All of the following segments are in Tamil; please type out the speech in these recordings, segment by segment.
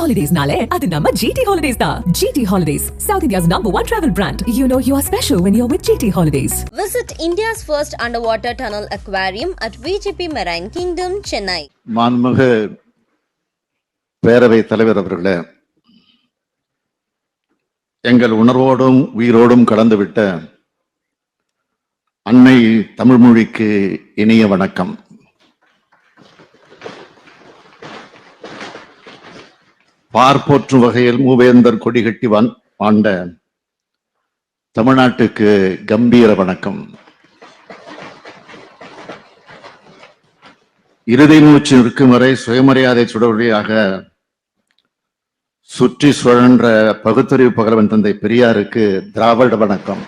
Holidays nale, adu namma GT Holidays da. GT Holidays, South India's #1 travel brand. You know you are special when you're with GT Holidays. Visit India's first underwater tunnel aquarium at VGP Marine Kingdom, Chennai. மாண்புமிகு பேரவை தலைவர் அவர்களே, எங்கள் உணர்வோடும் உயிரோடும் கலந்துவிட்ட அன்னை தமிழ் மொழிக்கு இனிய வணக்கம். பார்ப்போற்றும் வகையில் மூவேந்தர் கொடிகட்டி ஆண்ட தமிழ்நாட்டுக்கு கம்பீர வணக்கம். இறுதி மூச்சு இருக்கும் வரை சுயமரியாதை சுடவழியாக சுற்றி சுழன்ற பகுத்தறிவு பகலவன் தந்தை பெரியாருக்கு திராவிட வணக்கம்.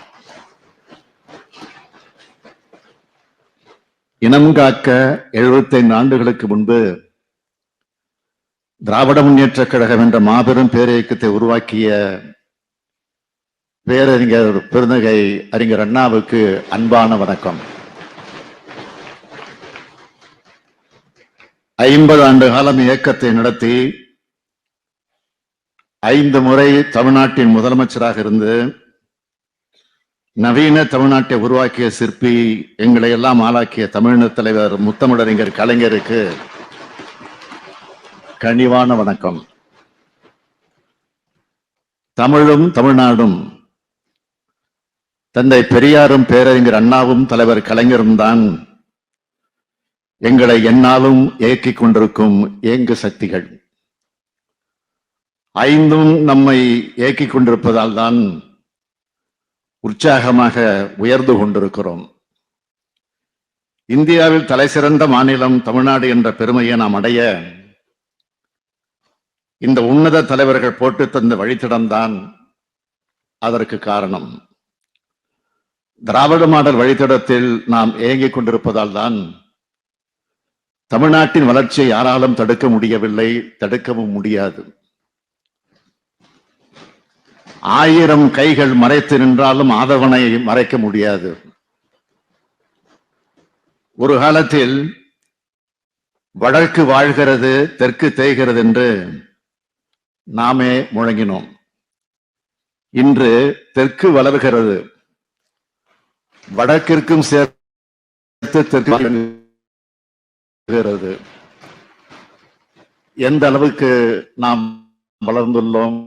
இனம் காக்க 75 ஆண்டுகளுக்கு முன்பு திராவிட முன்னேற்ற கழகம் என்ற மாபெரும் பேரியக்கத்தை உருவாக்கிய பேரறிஞர் பெருந்தகை அறிஞர் அண்ணாவுக்கு அன்பான வணக்கம். 50 ஆண்டு காலம் இயக்கத்தை நடத்தி 5 முறை தமிழ்நாட்டின் முதலமைச்சராக இருந்து நவீன தமிழ்நாட்டை உருவாக்கிய சிற்பி, எங்களை எல்லாம் ஆளாக்கிய தமிழின தலைவர் முத்தமிழறிஞர் கலைஞருக்கு கனிவான வணக்கம். தமிழும் தமிழ்நாடும் தந்தை பெரியாரும் பேரறிஞர் அண்ணாவும் தலைவர் கலைஞரும் தான் எங்களை எந்நாளும் இயக்கிக் கொண்டிருக்கும் இயங்கு சக்திகள். 5ம் நம்மை இயக்கிக் கொண்டிருப்பதால் தான் உற்சாகமாக உயர்ந்து கொண்டிருக்கிறோம். இந்தியாவில் தலைசிறந்த மாநிலம் தமிழ்நாடு என்ற பெருமையை நாம் அடைய இந்த உன்னத தலைவர்கள் போட்டு தந்த வழித்தடம்தான் அதற்கு காரணம். திராவிட மாடல் வழித்தடத்தில் நாம் இயங்கிக் கொண்டிருப்பதால் தான் தமிழ்நாட்டின் வளர்ச்சியை யாராலும் தடுக்க முடியவில்லை, தடுக்கவும் முடியாது. 1000 கைகள் மறைத்து நின்றாலும் ஆதவனை மறைக்க முடியாது. ஒரு காலத்தில் வடக்கு வாழ்கிறது, தெற்கு தேய்கிறது என்று நாமே முழங்கினோம். இன்று தெற்கு வளர்கிறது, வடக்கிற்கும் சேர்த்து தெற்கு. எந்த அளவுக்கு நாம் வளர்ந்துள்ளோம்?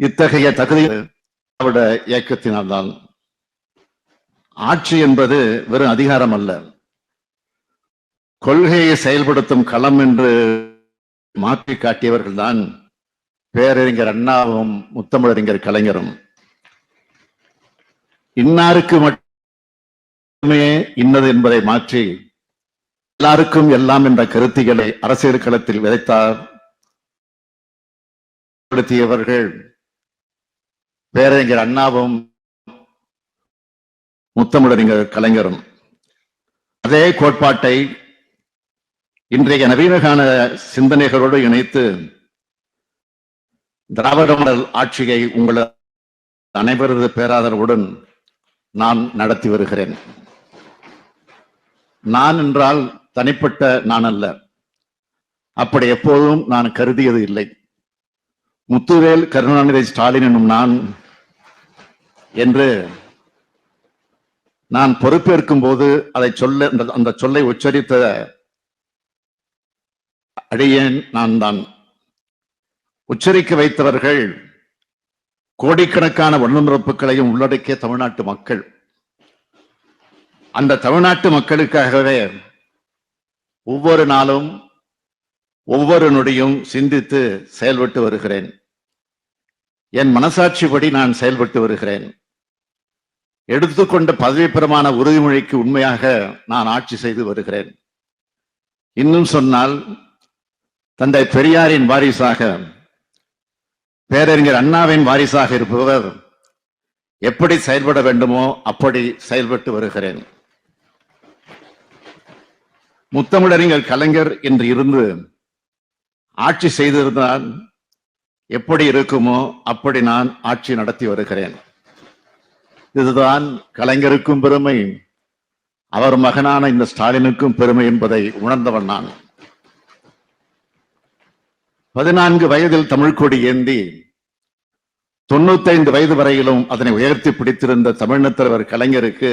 இத்தகைய தகுதி திராவிட இயக்கத்தினால்தான். ஆட்சி என்பது வெறும் அதிகாரம் அல்ல, கொள்கையை செயல்படுத்தும் களம் என்று மாற்றி காட்டியவர்கள் தான் பேரறிஞர் அண்ணாவும் முத்தமிழறிஞர் கலைஞரும். இன்னாருக்கு மட்டுமே இன்னது என்பதை மாற்றி எல்லாருக்கும் எல்லாம் என்ற கருத்திகளை அரசியல் களத்தில் விதைத்தார் பேரறிஞர் அண்ணாவும் முத்தமிழறிஞர் கலைஞரும். அதே கோட்பாட்டை இன்றைய நவீனகால சிந்தனைகளோடு இணைத்து திராவிட மாடல் ஆட்சியை உங்கள் அனைவரது பேராதரவுடன் நான் நடத்தி வருகிறேன். நான் என்றால் தனிப்பட்ட நான் அல்ல, அப்படி எப்போதும் நான் கருதியது இல்லை. முத்துவேல் கருணாநிதி ஸ்டாலின் என்னும் நான் என்று நான் பொறுப்பேற்கும் போது அதை அந்த சொல்லை உச்சரித்த அடியேன் நான் தான். உச்சரிக்க வைத்தவர்கள் கோடிக்கணக்கான வல்லுநர்ப்புகளையும் உள்ளடக்கிய தமிழ்நாட்டு மக்கள். அந்த தமிழ்நாட்டு மக்களுக்காகவே ஒவ்வொரு நாளும் ஒவ்வொரு நொடியும் சிந்தித்து செயல்பட்டு வருகிறேன். என் மனசாட்சிப்படி நான் செயல்பட்டு வருகிறேன். எடுத்துக்கொண்ட பதவி பிரமாண உறுதிமொழிக்கு உண்மையாக நான் ஆட்சி செய்து வருகிறேன். இன்னும் சொன்னால், தந்தை பெரியாரின் வாரிசாக, பேரறிஞர் அண்ணாவின் வாரிசாக இருப்பவர் எப்படி செயல்பட வேண்டுமோ அப்படி செயல்பட்டு வருகிறேன். முத்தமிழறிஞர் கலைஞர் என்று இருந்து ஆட்சி செய்திருந்தால் எப்படி இருக்குமோ அப்படி நான் ஆட்சி நடத்தி வருகிறேன். இதுதான் கலைஞருக்கும் பெருமை, அவர் மகனான இந்த ஸ்டாலினுக்கும் பெருமை என்பதை உணர்ந்தவன் நான். 14 வயதில் தமிழ் கொடி ஏந்தி 95 வயது வரையிலும் அதனை உயர்த்தி பிடித்திருந்த தமிழ்நத் தலைவர் கலைஞருக்கு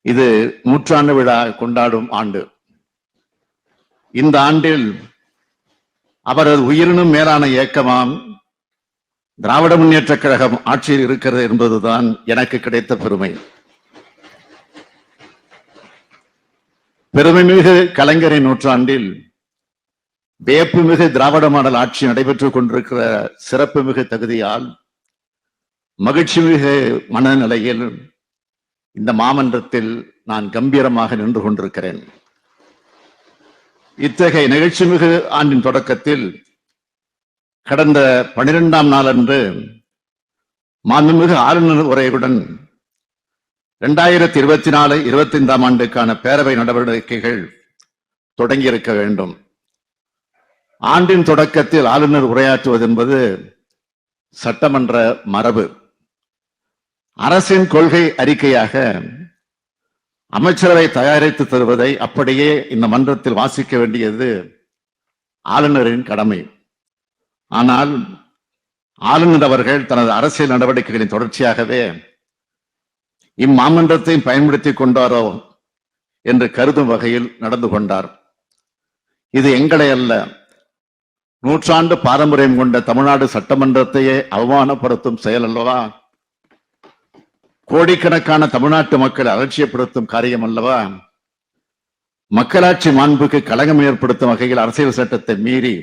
இது நூற்றாண்டு விழா கொண்டாடும் ஆண்டு. இந்த ஆண்டில் அவரது உயிரினும் மேலான இயக்கமாம் திராவிட முன்னேற்ற கழகம் ஆட்சியில் இருக்கிறது என்பதுதான் எனக்கு கிடைத்த பெருமை. பெருமைமிகு கலைஞரின் நூற்றாண்டில் வியப்புமிகு திராவிட மாடல் ஆட்சி நடைபெற்றுக் கொண்டிருக்கிற சிறப்புமிகு தகுதியால் மகிழ்ச்சிமிகு மனநிலையில் இந்த மாமன்றத்தில் நான் கம்பீரமாக நின்று கொண்டிருக்கிறேன். இத்தகைய நிகழ்ச்சிமிகு ஆண்டின் தொடக்கத்தில் கடந்த 12ஆம் நாளன்று மாண்புமிகு ஆளுநர் உரையுடன் 2024-25ஆம் ஆண்டுக்கான பேரவை நடவடிக்கைகள் தொடங்கியிருக்க வேண்டும். ஆண்டின் தொடக்கத்தில் ஆளுநர் உரையாற்றுவது என்பது சட்டமன்ற மரபு. அரசின் கொள்கை அறிக்கையாக அமைச்சரவை தயாரித்து தருவதை அப்படியே இந்த மன்றத்தில் வாசிக்க வேண்டியது ஆளுநரின் கடமை. ஆனால் ஆளுநர் அவர்கள் தனது அரசியல் நடவடிக்கைகளின் தொடர்ச்சியாகவே இம்மாமன்றத்தை பயன்படுத்திக் கொண்டாரோ என்று கருதும் வகையில் நடந்து கொண்டார். இது எங்களை அல்ல, நூற்றாண்டு பாரம்பரியம் கொண்ட தமிழ்நாடு சட்டமன்றத்தையே அவமானப்படுத்தும் செயல் அல்லவா? கோடிக்கணக்கான தமிழ்நாட்டு மக்களை அலட்சியப்படுத்தும் காரியம் அல்லவா? மக்களாட்சி மாண்புக்கு களங்கம் ஏற்படுத்தும் வகையில் அரசியல் சட்டத்தை மீறி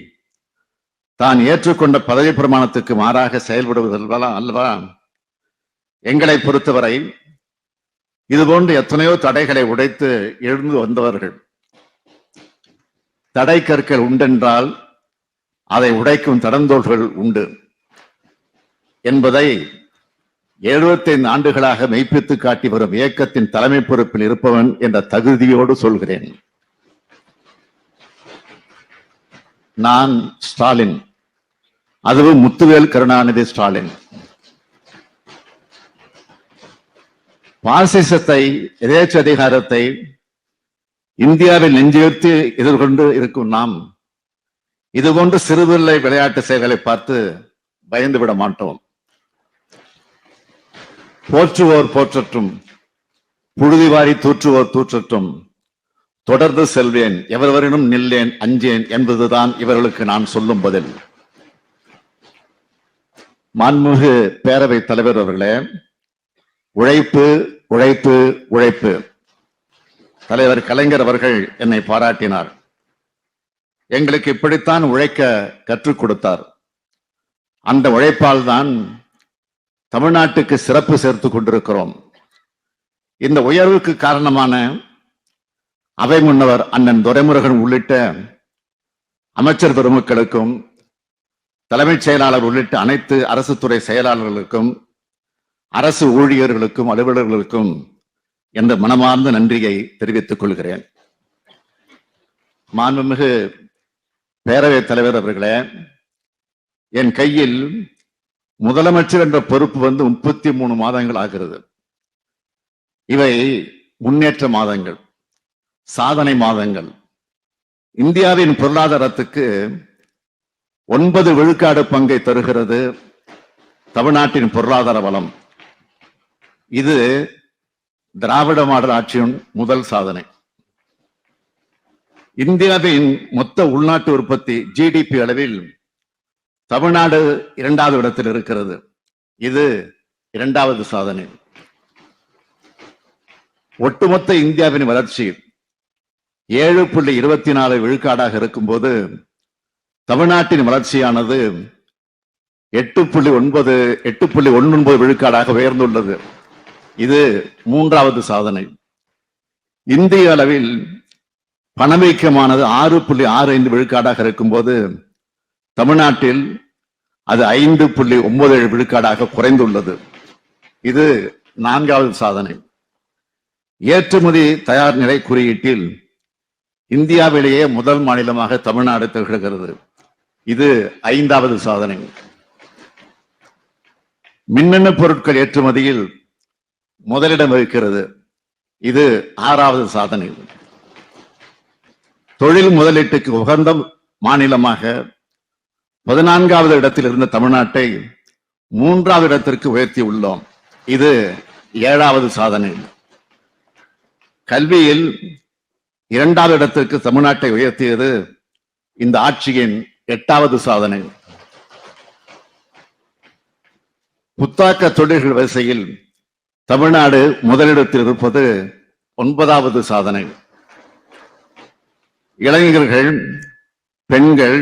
தான் ஏற்றுக்கொண்ட பதவி பிரமாணத்துக்கு மாறாக செயல்படுவதல்வா அல்லவா? எங்களை பொறுத்தவரை இதுபோன்று எத்தனையோ தடைகளை உடைத்து எழுந்து வந்தவர்கள். தடை கற்கள் உண்டென்றால் அதை உடைக்கும் தடந்தோள்கள் உண்டு என்பதை 75 ஆண்டுகளாக மெய்ப்பித்து காட்டி வரும் இயக்கத்தின் தலைமை பொறுப்பில் இருப்பவன் என்ற தகுதியோடு சொல்கிறேன். நான் ஸ்டாலின், அதுவும் முத்துவேல் கருணாநிதி ஸ்டாலின். பாசிசத்தை, எதேச்ச அதிகாரத்தை இந்தியாவில் நெஞ்சுயர்த்தி எதிர்கொண்டு இருக்கும் நாம் இதுபோன்று சிறுபிள்ளை விளையாட்டு செயல்களை பார்த்து பயந்து விட மாட்டோம். போற்றுவோர் போற்றட்டும், புழுதி வாரி தூற்றுவோர் தூற்றட்டும், தொடர்ந்து செல்வேன், எவரவரினும் நில்லேன், அஞ்சேன் என்பதுதான் இவர்களுக்கு நான் சொல்லும் பதில். மாண்புமிகு பேரவை தலைவர் அவர்களே, உழைப்பு உழைப்பு உழைப்பு. தலைவர் கலைஞர் அவர்கள் என்னை பாராட்டினார். எங்களுக்கு இப்படித்தான் உழைக்க கற்றுக் கொடுத்தார். அந்த உழைப்பால் தான் தமிழ்நாட்டுக்கு சிறப்பு சேர்த்து கொண்டிருக்கிறோம். இந்த உயர்வுக்கு காரணமான அவை முன்னவர் அண்ணன் துரைமுருகன் உள்ளிட்ட அமைச்சர் பெருமக்களுக்கும் தலைமைச் செயலாளர் உள்ளிட்ட அனைத்து அரசு துறை செயலாளர்களுக்கும் அரசு ஊழியர்களுக்கும் அலுவலர்களுக்கும் என்ற மனமார்ந்த நன்றியை தெரிவித்துக் கொள்கிறேன். மாண்புமிகு பேரவைத் தலைவர் அவர்களே, என் கையில் முதலமைச்சர் என்ற பொறுப்பு 33 மாதங்கள் ஆகிறது. இவை முன்னேற்ற மாதங்கள், சாதனை மாதங்கள். இந்தியாவின் பொருளாதாரத்துக்கு 9 விழுக்காடு பங்கை தருகிறது தமிழ்நாட்டின் பொருளாதார வளம். இது திராவிட மாடல் ஆட்சியின் முதல் சாதனை. இந்தியாவின் மொத்த உள்நாட்டு உற்பத்தி ஜிடிபி அளவில் தமிழ்நாடு 2வது இடத்தில் இருக்கிறது. இது 2வது சாதனை. ஒட்டுமொத்த இந்தியாவின் வளர்ச்சி 7.24 விழுக்காடாக இருக்கும்போது தமிழ்நாட்டின் வளர்ச்சியானது 8.19 விழுக்காடாக உயர்ந்துள்ளது. இது 3வது சாதனை. இந்திய அளவில் பணவீக்கமானது 6.65 விழுக்காடாக இருக்கும்போது தமிழ்நாட்டில் அது 5.97 விழுக்காடாக குறைந்துள்ளது. இது 4வது சாதனை. ஏற்றுமதி தயார் நிலை குறியீட்டில் இந்தியாவிலேயே முதல் மாநிலமாக தமிழ்நாடு திகழ்கிறது. இது 5வது சாதனை. மின்னணு பொருட்கள் ஏற்றுமதியில் முதலிடம் வகிக்கிறது. இது 6வது சாதனை. தொழில் முதலீட்டுக்கு உகந்த மாநிலமாக 14வது இடத்தில் இருந்த தமிழ்நாட்டை 3வது இடத்திற்கு உயர்த்தி உள்ளோம். இது 7வது சாதனை. கல்வியில் 2வது இடத்திற்கு தமிழ்நாட்டை உயர்த்தியது இந்த ஆட்சியின் 8வது சாதனை. புத்தாக்க தொழில்கள் வரிசையில் தமிழ்நாடு முதலிடத்தில் இருப்பது 9வது சாதனை. இளைஞர்கள், பெண்கள்,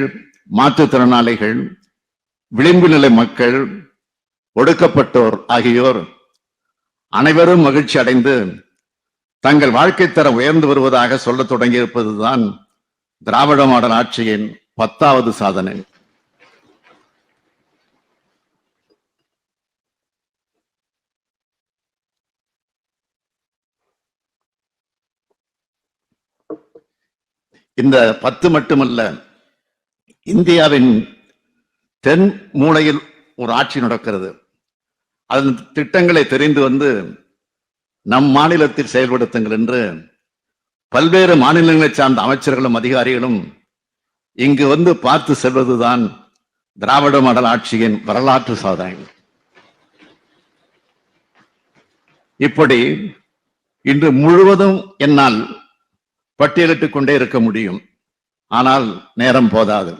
மாற்றுத்திறனாளிகள், விளிம்பு நிலை மக்கள், ஒடுக்கப்பட்டோர் ஆகியோர் அனைவரும் மகிழ்ச்சி அடைந்து தங்கள் வாழ்க்கை தரம் உயர்ந்து வருவதாக சொல்ல தொடங்கியிருப்பதுதான் திராவிட மாடல் ஆட்சியின் 10வது சாதனை. இந்த 10 மட்டுமல்ல, இந்தியாவின் தென் மூலையில் ஒரு ஆட்சி நடக்கிறது. அதன் திட்டங்களை தெரிந்து வந்து நம் மாநிலத்தில் செயல்படுத்துங்கள் என்று பல்வேறு மாநிலங்களை சார்ந்த அமைச்சர்களும் அதிகாரிகளும் இங்கு வந்து பார்த்து செல்வதுதான் திராவிட மாடல் ஆட்சியின் வரலாற்று சாதனை. இப்படி இன்று முழுவதும் என்னால் பட்டியலிட்டுக் கொண்டே இருக்க முடியும். ஆனால் நேரம் போதாது.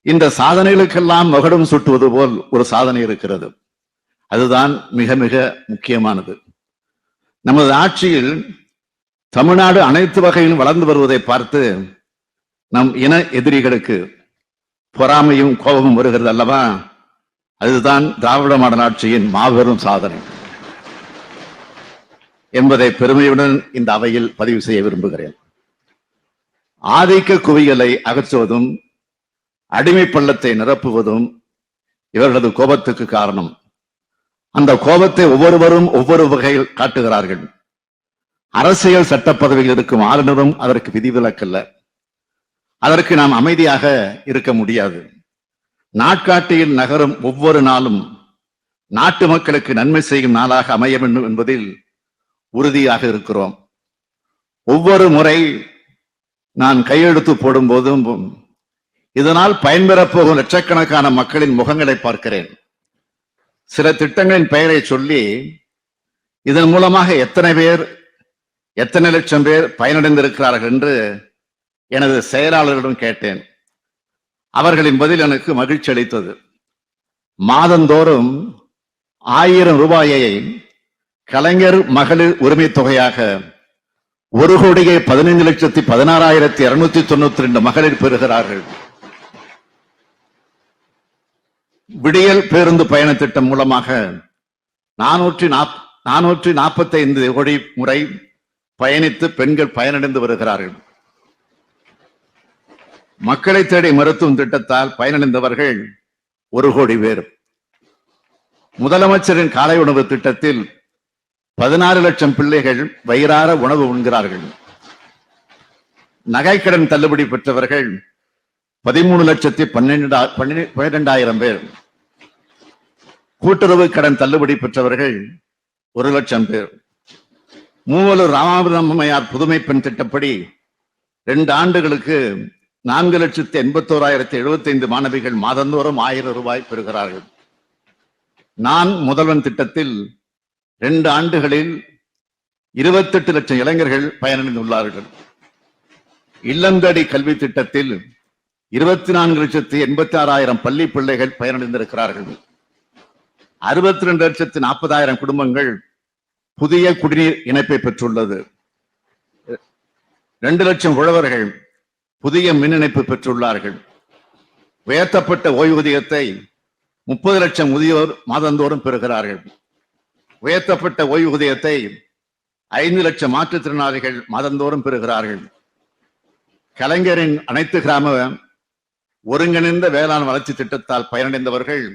இந்த சாதனைகளுக்கெல்லாம் மகுடம் சுட்டுவது போல் ஒரு சாதனை இருக்கிறது. அதுதான் மிக மிக முக்கியமானது. நமது ஆட்சியில் தமிழ்நாடு அனைத்து வகையிலும் வளர்ந்து வருவதை பார்த்து நம் இன எதிரிகளுக்கு பொறாமையும் கோபமும் வருகிறது அல்லவா? அதுதான் திராவிட மாடல் ஆட்சியின் மாபெரும் சாதனை என்பதை பெருமையுடன் இந்த அவையில் பதிவு செய்ய விரும்புகிறேன். ஆதிக்க குவியலை அகற்றுவதும் அடிமை பள்ளத்தை நிரப்புவதும் இவர்களது கோபத்துக்கு காரணம். அந்த கோபத்தை ஒவ்வொருவரும் ஒவ்வொரு வகையில் காட்டுகிறார்கள். அரசியல் சட்ட பதவியில் இருக்கும் ஆளுநரும் அதற்கு விதிவிலக்கல்ல. அதற்கு நாம் அமைதியாக இருக்க முடியாது. நாட்காட்டியில் நகரும் ஒவ்வொரு நாளும் நாட்டு மக்களுக்கு நன்மை செய்யும் நாளாக அமைய வேண்டும் என்பதில் உறுதியாக இருக்கிறோம். ஒவ்வொரு முறை நான் கையெழுத்து போடும் போதும் இதனால் பயன்பெறப் போகும் லட்சக்கணக்கான மக்களின் முகங்களை பார்க்கிறேன். சில திட்டங்களின் பெயரை சொல்லி இதன் மூலமாக எத்தனை லட்சம் பேர் பயனடைந்திருக்கிறார்கள் என்று எனது செயலாளரிடம் கேட்டேன். அவர்களின் பதில் எனக்கு மகிழ்ச்சி அளித்தது. மாதந்தோறும் 1000 ரூபாயை கலைஞர் மகளிர் உரிமை தொகையாக 1,15,16,292 மகளிர் பெறுகிறார்கள். விடியல் பேருந்து பயண திட்டம் மூலமாக 445 கோடி முறை பயணித்து பெண்கள் பயனடைந்து வருகிறார்கள். மக்களை தேடி மருத்துவம் திட்டத்தால் பயனடைந்தவர்கள் 1 கோடி பேர். முதலமைச்சரின் காலை உணவு திட்டத்தில் 16 லட்சம் பிள்ளைகள் வயிறார உணவு உண்கிறார்கள். நகைக்கடன் தள்ளுபடி பெற்றவர்கள் 13,12,000 பேர். கூட்டுறவு கடன் தள்ளுபடி பெற்றவர்கள் 1 லட்சம் பேர். மூவலூர் ராமாமிர்தம்மையார் புதுமை பெண் திட்டப்படி 2 ஆண்டுகளுக்கு 4,81,075 மாணவிகள் மாதந்தோறும் 1000 ரூபாய் பெறுகிறார்கள். நான் முதல்வன் திட்டத்தில் 2 ஆண்டுகளில் 28 லட்சம் இளைஞர்கள் பயனடைந்துள்ளார்கள். இல்லந்தடி கல்வி திட்டத்தில் 24,86,000 பள்ளி பிள்ளைகள் பயனடைந்திருக்கிறார்கள். 62,40,000 குடும்பங்கள் புதிய குடிநீர் இணைப்பை பெற்றுள்ளது. 2 லட்சம் உழவர்கள் புதிய மின் இணைப்பு பெற்றுள்ளார்கள். உயர்த்தப்பட்ட ஓய்வூதியத்தை 30 லட்சம் முதியோர் மாதந்தோறும் பெறுகிறார்கள். உயர்த்தப்பட்ட ஓய்வூதியத்தை 5 லட்சம் மாற்றுத்திறனாளிகள் மாதந்தோறும் பெறுகிறார்கள். கலைஞரின் அனைத்து கிராம ஒருங்கிணைந்த வேளாண் வளர்ச்சி திட்டத்தால் பயனடைந்தவர்கள்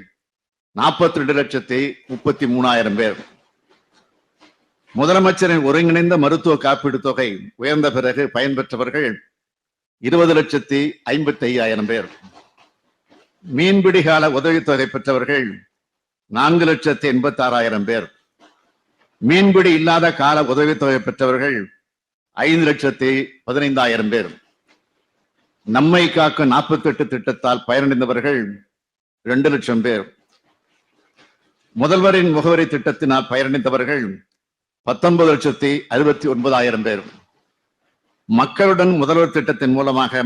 42,33,000 பேர். முதலமைச்சரின் ஒருங்கிணைந்த மருத்துவ காப்பீடு தொகை உயர்ந்த பிறகு பயன்பெற்றவர்கள் 20,55,000 பேர். மீன்பிடி கால உதவித்தொகை பெற்றவர்கள் 4,86,000 பேர். மீன்பிடி இல்லாத கால உதவித்தொகை பெற்றவர்கள் 5,15,000 பேர். நம்மை காக்கும் 48 திட்டத்தால் பயனடைந்தவர்கள் 2 லட்சம் பேர். முதல்வரின் முகவரி திட்டத்தினால் பயனடைந்தவர்கள் 19,69,000 பேர். மக்களுடன் முதல்வர் திட்டத்தின் மூலமாக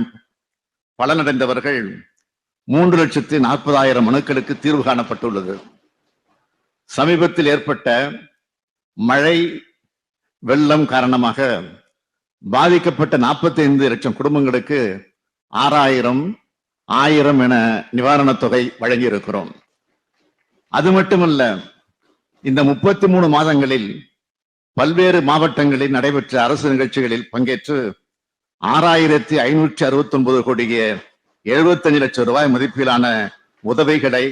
பலனடைந்தவர்கள் 3,40,000 மனுக்களுக்கு தீர்வு காணப்பட்டுள்ளது. சமீபத்தில் ஏற்பட்ட மழை வெள்ளம் காரணமாக பாதிக்கப்பட்ட 45 லட்சம் குடும்பங்களுக்கு 6,000, 1,000 என நிவாரணத் தொகை வழங்கியிருக்கிறோம். அது மட்டுமல்ல, இந்த 33 மாதங்களில் பல்வேறு மாவட்டங்களில் நடைபெற்ற அரசு நிகழ்ச்சிகளில் பங்கேற்று 6,569 கோடியே 75 லட்சம் ரூபாய் மதிப்பிலான உதவிகளை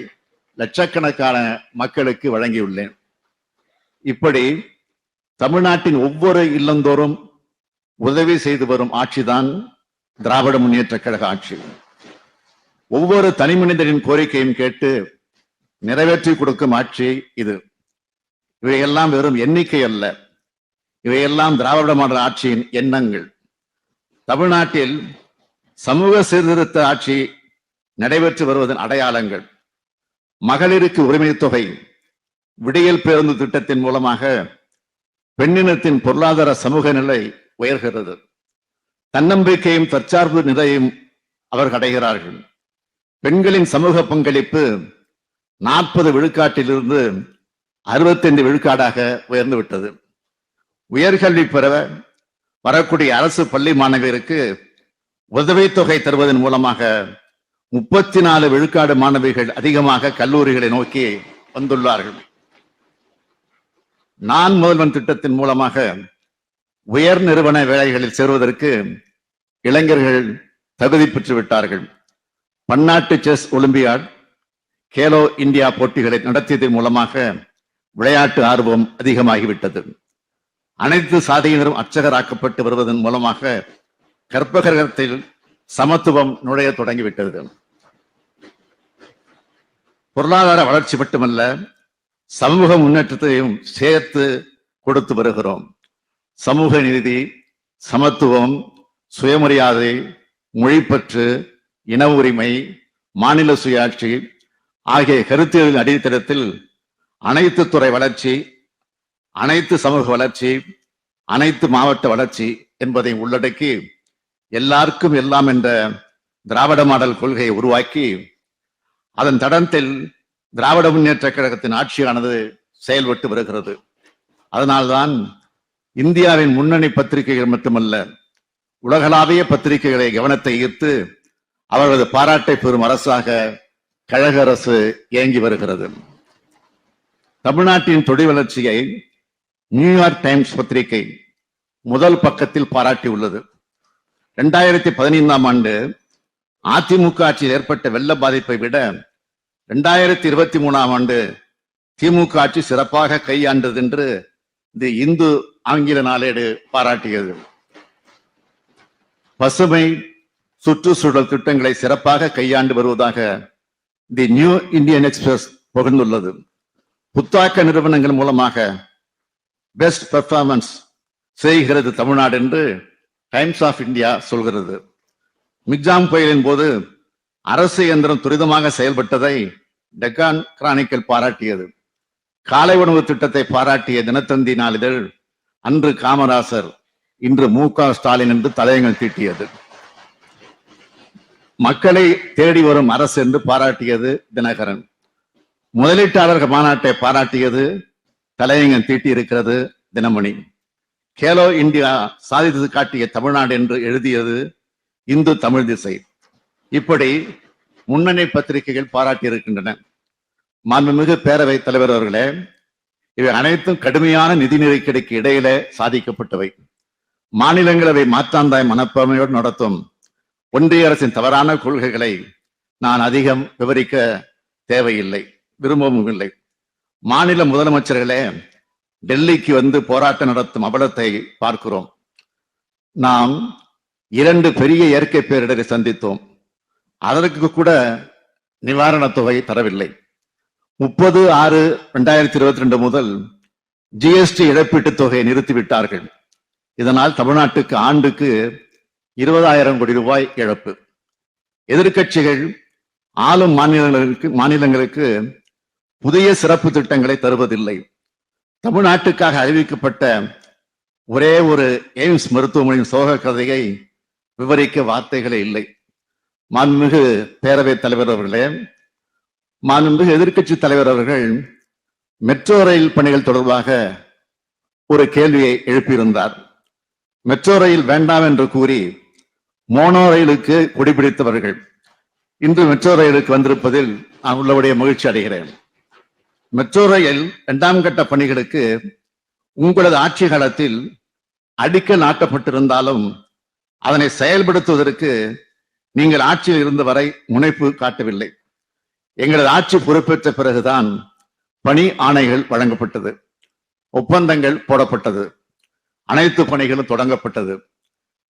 லட்சக்கணக்கான மக்களுக்கு வழங்கியுள்ளேன். இப்படி தமிழ்நாட்டின் ஒவ்வொரு இல்லந்தோறும் உதவி செய்து வரும் ஆட்சிதான் திராவிட முன்னேற்ற கழக ஆட்சி. ஒவ்வொரு தனி மனிதனின் கோரிக்கையும் கேட்டு நிறைவேற்றி கொடுக்கும் ஆட்சி இது. இவையெல்லாம் வெறும் எண்ணிக்கை அல்ல, இவையெல்லாம் திராவிட மாடல் ஆட்சியின் எண்ணங்கள். தமிழ்நாட்டில் சமூக சீர்திருத்த ஆட்சி நடைபெற்று வருவதன் அடையாளங்கள். மகளிருக்கு உரிமை தொகை, விடியல் பேருந்து திட்டத்தின் மூலமாக பெண்ணினத்தின் பொருளாதார சமூக நிலை உயர்கிறது. தன்னம்பிக்கையும் தற்சார்பு நிலையும் அவர்கள் அடைகிறார்கள். பெண்களின் சமூக பங்களிப்பு 40 விழுக்காட்டிலிருந்து 65 விழுக்காடாக உயர்ந்து விட்டது. உயர்கல்வி பெற வரக்கூடிய அரசு பள்ளி மாணவியருக்கு உதவித்தொகை தருவதன் மூலமாக 34 விழுக்காடு மாணவிகள் அதிகமாக கல்லூரிகளை நோக்கி வந்துள்ளார்கள். நான் முதல்வன் திட்டத்தின் மூலமாக உயர் நிறுவன வேலைகளில் சேருவதற்கு இளைஞர்கள் தகுதி பெற்று விட்டார்கள். பன்னாட்டு செஸ் ஒலிம்பியாட், கேலோ இந்தியா போட்டிகளை நடத்தியதன் மூலமாக விளையாட்டு ஆர்வம் அதிகமாகிவிட்டது. அனைத்து சாதியினரும் அர்ச்சகராக்கப்பட்டு வருவதன் மூலமாக கற்பகிரகத்தில் சமத்துவம் நுழைய தொடங்கிவிட்டது. பொருளாதார வளர்ச்சி மட்டுமல்ல, சமூக முன்னேற்றத்தையும் சேர்த்து கொடுத்து வருகிறோம். சமூக நீதி, சமத்துவம், சுயமரியாதை, மொழிப்பற்று, இன உரிமை, மாநில சுயாட்சி ஆகிய கருத்தியலின் அடித்தளத்தில் அனைத்து துறை வளர்ச்சி, அனைத்து சமூக வளர்ச்சி, அனைத்து மாவட்ட வளர்ச்சி என்பதை உள்ளடக்கி எல்லாருக்கும் எல்லாம் என்ற திராவிட மாடல் கொள்கையை உருவாக்கி அதன் தடத்தில் திராவிட முன்னேற்ற கழகத்தின் ஆட்சியானது செயல்பட்டு வருகிறது. அதனால்தான் இந்தியாவின் முன்னணி பத்திரிகைகள் மட்டுமல்ல, உலகளாவிய பத்திரிகைகளை கவனத்தை ஈர்த்து அவர்களது பாராட்டை பெறும் அரசாக கழக அரசு இயங்கி வருகிறது. தமிழ்நாட்டின் தொழில் வளர்ச்சியை நியூயார்க் டைம்ஸ் பத்திரிகை முதல் பக்கத்தில் பாராட்டியுள்ளது. 2015ஆம் ஆண்டு அதிமுக ஆட்சியில் ஏற்பட்ட வெள்ள பாதிப்பை விட 2023ஆம் ஆண்டு திமுக ஆட்சி சிறப்பாக கையாண்டது என்று தி இந்து ஆங்கில நாளேடு பாராட்டியது. பசுமை சுற்றுச்சூழல் திட்டங்களை சிறப்பாக கையாண்டு வருவதாக தி நியூ இந்தியன் எக்ஸ்பிரஸ் புகழ்ந்துள்ளது. புத்தாக்க நிறுவனங்கள் மூலமாக பெஸ்ட் பெர்ஃபார்மன்ஸ் செய்கிறது தமிழ்நாடு என்று டைம்ஸ் ஆஃப் இந்தியா சொல்கிறது. மிக்ஜாம் புயலின் போது அரசு இயந்திரம் துரிதமாக செயல்பட்டதை டெக்கான் கிரானிக்கல் பாராட்டியது. காலை உணவு திட்டத்தை பாராட்டிய தினத்தந்தி நாளிதழ் அன்று காமராசர், இன்று மு.க. ஸ்டாலின் என்று தலையங்கள் தீட்டியது. மக்களை தேடி வரும் அரசு என்று பாராட்டியது தினகரன். முதலீட்டாளர்கள் மாநாட்டை பாராட்டியது தலையங்கம் தீட்டி இருக்கிறது தினமணி. கேலோ இந்தியா சாதித்து காட்டிய தமிழ்நாடு என்று எழுதியது இந்து தமிழ் திசை. இப்படி முன்னணி பத்திரிகைகள் பாராட்டி இருக்கின்றன. மாண்புமிகு பேரவைத் தலைவர் அவர்களே, இவை அனைத்தும் கடுமையான நிதி நெருக்கடிக்கு இடையிலே சாதிக்கப்பட்டவை. மாநிலங்களவை மாற்றாந்தாய் மனப்பான்மையோடு நடத்தும் ஒன்றிய அரசின் தவறான கொள்கைகளை நான் அதிகம் விவரிக்க தேவையில்லை, விரும்பவும் இல்லை. மாநில முதலமைச்சர்களே டெல்லிக்கு வந்து போராட்டம் நடத்தும் அவலத்தை பார்க்கிறோம். நாம் 2 பெரிய இயற்கை பேரிடரை சந்தித்தோம். அதற்கு கூட நிவாரணத் தொகை தரவில்லை. 30/6/2022 முதல் ஜிஎஸ்டி இழப்பீட்டுத் தொகையை நிறுத்திவிட்டார்கள். இதனால் தமிழ்நாட்டுக்கு ஆண்டுக்கு 20,000 கோடி ரூபாய் இழப்பு. எதிர்க்கட்சிகள் ஆளும் மாநிலங்களுக்கு புதிய சிறப்பு திட்டங்களை தருவதில்லை. தமிழ்நாட்டுக்காக அறிவிக்கப்பட்ட ஒரே ஒரு எய்ம்ஸ் மருத்துவமனையின் சோக கதையை விவரிக்க வார்த்தைகளே இல்லை. மாண்புமிகு பேரவைத் தலைவர் அவர்களே, மாண்புமிகு எதிர்க்கட்சி தலைவர் அவர்கள் மெட்ரோ ரயில் பணிகள் தொடர்பாக ஒரு கேள்வியை எழுப்பியிருந்தார். மெட்ரோ ரயில் வேண்டாம் என்று கூறி மோனோ ரயிலுக்கு கொடிபிடித்தவர்கள் இன்று மெட்ரோ ரயிலுக்கு வந்திருப்பதில் நான் உள்ளபடியே மகிழ்ச்சி அடைகிறேன். மெட்ரோ ரயில் 2ஆம் கட்ட பணிகளுக்கு உங்களது ஆட்சி காலத்தில் அடிக்கல் நாட்டப்பட்டிருந்தாலும் அதனை செயல்படுத்துவதற்கு நீங்கள் ஆட்சியில் இருந்த வரை முனைப்பு காட்டவில்லை. எங்களது ஆட்சி பொறுப்பேற்ற பிறகுதான் பணி ஆணைகள் வழங்கப்பட்டது, ஒப்பந்தங்கள் போடப்பட்டது, அனைத்து பணிகளும் தொடங்கப்பட்டது.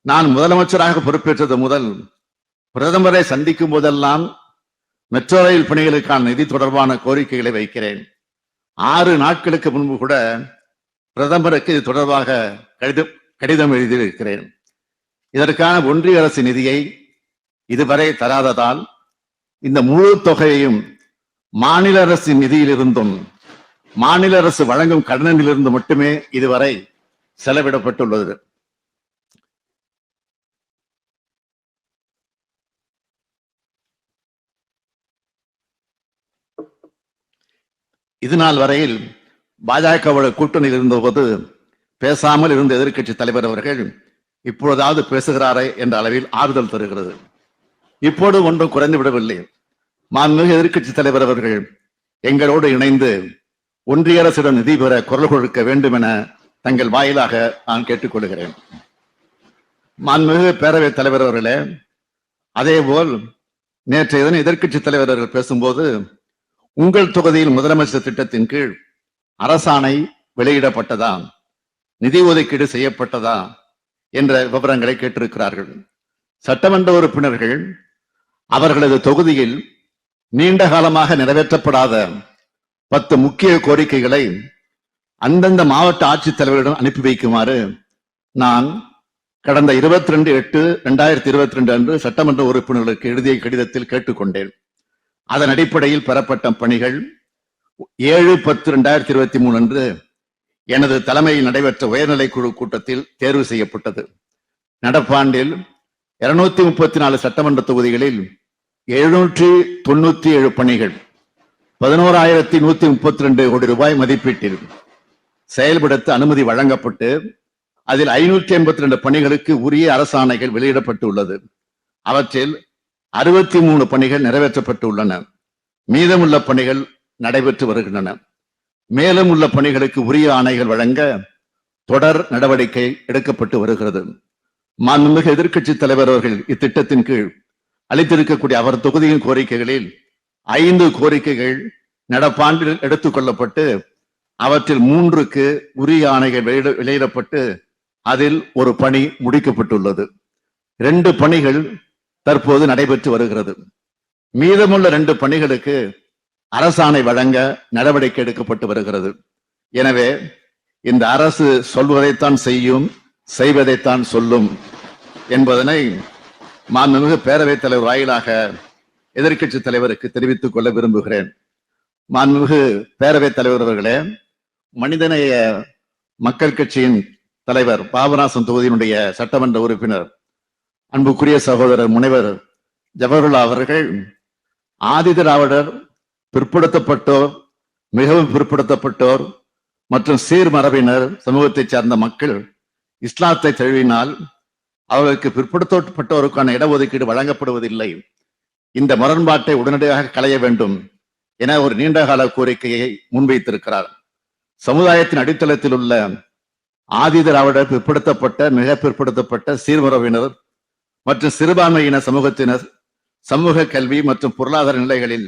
நான் முதலமைச்சராக பொறுப்பேற்றது முதல் பிரதமரை சந்திக்கும் போதெல்லாம் மெட்ரோ ரயில் பணிகளுக்கான நிதி தொடர்பான கோரிக்கைகளை வைக்கிறேன். 6 நாட்களுக்கு முன்பு கூட பிரதமருக்கு இது தொடர்பாக கடிதம் எழுதியிருக்கிறேன். இதற்கான ஒன்றிய அரசு நிதியை இதுவரை தராததால் இந்த முழு தொகையையும் மாநில அரசின் நிதியிலிருந்தும் மாநில அரசு வழங்கும் கடனிலிருந்து மட்டுமே இதுவரை செலவிடப்பட்டுள்ளது. இதுநாள் வரையில் பாஜகவோட கூட்டணியில் இருந்தபோது பேசாமல் இருந்த எதிர்க்கட்சி தலைவர் அவர்கள் இப்பொழுதாவது பேசுகிறாரே என்ற அளவில் ஆறுதல் தருகிறது. இப்போது ஒன்றும் குறைந்து விடவில்லை. மாண்புமிகு எதிர்க்கட்சி தலைவர் அவர்கள் எங்களோடு இணைந்து ஒன்றிய அரசிடம் நிதி பெற குரல் கொடுக்க வேண்டும் என தங்கள் வாயிலாக நான் கேட்டுக்கொள்கிறேன். மாண்புமிகு பேரவைத் தலைவர் அவர்களே, அதேபோல் நேற்றைய தினம் எதிர்க்கட்சி தலைவர் அவர்கள் பேசும்போது உங்கள் தொகுதியில் முதலமைச்சர் திட்டத்தின் கீழ் அரசாணை வெளியிடப்பட்டதா, நிதி ஒதுக்கீடு செய்யப்பட்டதா என்ற விவரங்களை கேட்டிருக்கிறார்கள். சட்டமன்ற உறுப்பினர்கள் அவர்களது தொகுதியில் நீண்ட காலமாக நிறைவேற்றப்படாத 10 முக்கிய கோரிக்கைகளை அந்தந்த மாவட்ட ஆட்சித்தலைவரிடம் அனுப்பி வைக்குமாறு நான் கடந்த 22/8/2022 அன்று சட்டமன்ற உறுப்பினர்களுக்கு எழுதிய கடிதத்தில் கேட்டுக்கொண்டேன். அதன் அடிப்படையில் பெறப்பட்ட பணிகள் 7/10/2023 அன்று எனது தலைமையில் நடைபெற்ற உயர்நிலை குழு கூட்டத்தில் தேர்வு செய்யப்பட்டது. நடப்பாண்டில் 234 சட்டமன்ற தொகுதிகளில் 797 பணிகள் 11,132 கோடி ரூபாய் மதிப்பீட்டில் செயல்படுத்த அனுமதி வழங்கப்பட்டு அதில் 582 பணிகளுக்கு உரிய அரசாணைகள் வெளியிடப்பட்டுள்ளது. அவற்றில் 63 பணிகள் நிறைவேற்றப்பட்டுள்ளன. மீதமுள்ள பணிகள் நடைபெற்று வருகின்றன. மேலும் உள்ள பணிகளுக்கு உரிய ஆணைகள் வழங்க தொடர் நடவடிக்கை எடுக்கப்பட்டு வருகிறது. மாண்புமிகு எதிர்க்கட்சி தலைவர் அவர்கள் இத்திட்டத்தின் கீழ் அளித்திருக்கக்கூடிய அவர் தொகுதியின் கோரிக்கைகளில் 5 கோரிக்கைகள் நடப்பாண்டில் எடுத்துக் கொள்ளப்பட்டு அவற்றில் 3க்கு உரிய ஆணைகள் வெளியிடப்பட்டு அதில் ஒரு பணி முடிக்கப்பட்டுள்ளது. 2 பணிகள் தற்போது நடைபெற்று வருகிறது. மீதமுள்ள 2 பணிகளுக்கு அரசாணை வழங்க நடவடிக்கை எடுக்கப்பட்டு வருகிறது. எனவே இந்த அரசு சொல்வதைத்தான் செய்யும், செய்வதைத்தான் சொல்லும் என்பதனை மாண்புமிகு பேரவைத் தலைவர் வாயிலாக எதிர்க்கட்சி தலைவருக்கு தெரிவித்துக் கொள்ள விரும்புகிறேன். மாண்புமிகு பேரவைத் தலைவர் அவர்களே, மனிதநேய மக்கள் கட்சியின் தலைவர் பாபநாசம் தொகுதியினுடைய சட்டமன்ற உறுப்பினர் அன்புக்குரிய சகோதரர் முனைவர் ஜவஹர்லா அவர்கள் ஆதி திராவிடர், பிற்படுத்தப்பட்டோர், மிகவும் பிற்படுத்தப்பட்டோர் மற்றும் சீர்மரபினர் சமூகத்தைச் சார்ந்த மக்கள் இஸ்லாத்தை தழுவினால் அவர்களுக்கு பிற்படுத்தப்பட்டோருக்கான இடஒதுக்கீடு வழங்கப்படுவதில்லை. இந்த முரண்பாட்டை உடனடியாக களைய வேண்டும் என ஒரு நீண்டகால கோரிக்கையை முன்வைத்திருக்கிறார். சமுதாயத்தின் அடித்தளத்தில் உள்ள ஆதி திராவிடர், பிற்படுத்தப்பட்ட, மிக பிற்படுத்தப்பட்ட, சீர்மரபினர் மற்றும் சிறுபான்மையின சமூகத்தினர் சமூக கல்வி மற்றும் பொருளாதார நிலைகளில்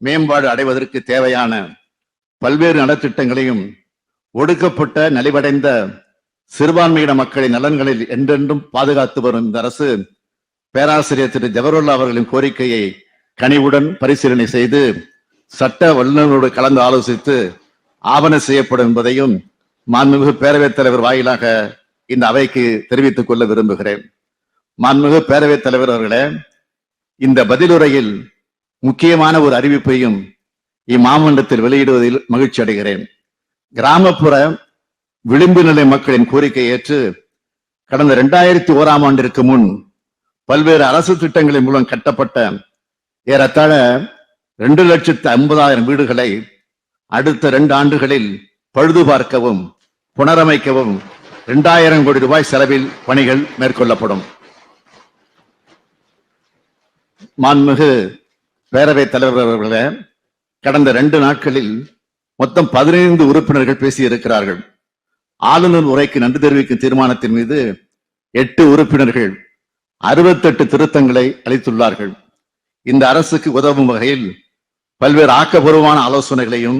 மேம்பாடு அடைவதற்கு தேவையான பல்வேறு நலத்திட்டங்களையும் ஒடுக்கப்பட்ட நலிவடைந்த சிறுபான்மையின மக்களின் நலன்களில் என்றென்றும் பாதுகாத்து வரும் இந்த அரசு பேராசிரியர் திரு ஜவஹர்லா அவர்களின் கோரிக்கையை கனிவுடன் பரிசீலனை செய்து சட்ட வல்லுநரோடு கலந்து ஆலோசித்து ஆவண செய்யப்படும் என்பதையும் மாண்புமிகு பேரவைத் தலைவர் வாயிலாக இந்த அவைக்கு தெரிவித்துக் கொள்ள விரும்புகிறேன். மாண்புமிகு பேரவைத் தலைவர் அவர்களே, இந்த பதிலுரையில் முக்கியமான ஒரு அறிவிப்பையும் இம்மாமண்டலத்தில் வெளியிடுவதில் மகிழ்ச்சி அடைகிறேன். கிராமப்புற விளிம்பு நிலை மக்களின் கோரிக்கை ஏற்று கடந்த 2001ஆம் ஆண்டிற்கு முன் பல்வேறு அரசு திட்டங்களின் மூலம் கட்டப்பட்ட ஏறத்தாழ 2,50,000 வீடுகளை அடுத்த 2 ஆண்டுகளில் பழுது பார்க்கவும் புனரமைக்கவும் 2,000 கோடி ரூபாய் செலவில் பணிகள் மேற்கொள்ளப்படும். மாண்புமிகு பேரவைத் தலைவர் அவர்களே, கடந்த 2 நாட்களில் மொத்தம் 15 உறுப்பினர்கள் பேசியிருக்கிறார்கள். ஆளுநர் உரைக்கு நன்றி தெரிவிக்கும் தீர்மானத்தின் மீது 8 உறுப்பினர்கள் 68 திருத்தங்களை அளித்துள்ளார்கள். இந்த அரசுக்கு உதவும் வகையில் பல்வேறு ஆக்கப்பூர்வமான ஆலோசனைகளையும்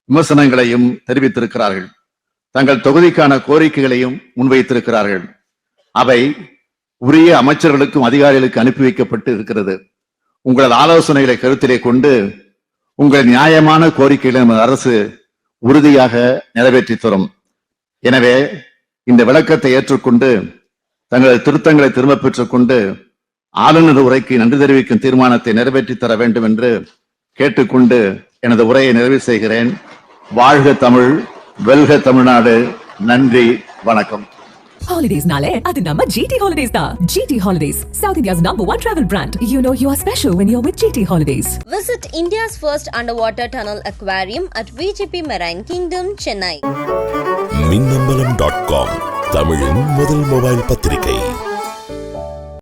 விமர்சனங்களையும் தெரிவித்திருக்கிறார்கள். தங்கள் தொகுதிக்கான கோரிக்கைகளையும் முன்வைத்திருக்கிறார்கள். அவை உரிய அமைச்சர்களுக்கும் அதிகாரிகளுக்கு அனுப்பி வைக்கப்பட்டு இருக்கிறது. உங்களது ஆலோசனைகளை கருத்திலே கொண்டு உங்கள் நியாயமான கோரிக்கைகளை நமது அரசு உறுதியாக நிறைவேற்றி தரும். எனவே இந்த விளக்கத்தை ஏற்றுக்கொண்டு தங்களது திருத்தங்களை திரும்பப் பெற்றுக் கொண்டு ஆளுநர் உரைக்கு நன்றி தெரிவிக்கும் தீர்மானத்தை நிறைவேற்றி தர வேண்டும் என்று கேட்டுக்கொண்டு எனது உரையை நிறைவு செய்கிறேன். வாழ்க தமிழ், வெல்க தமிழ்நாடு. நன்றி, வணக்கம். Holidays nale, adu nama GT Holidays da. GT Holidays, South India's #1 travel brand. You know you are special when you're with GT Holidays. Visit India's first underwater tunnel aquarium at VGP Marine Kingdom, Chennai. மின்னம்பலம்.com தமிழின் முதல் மொபைல் பத்திரிகை.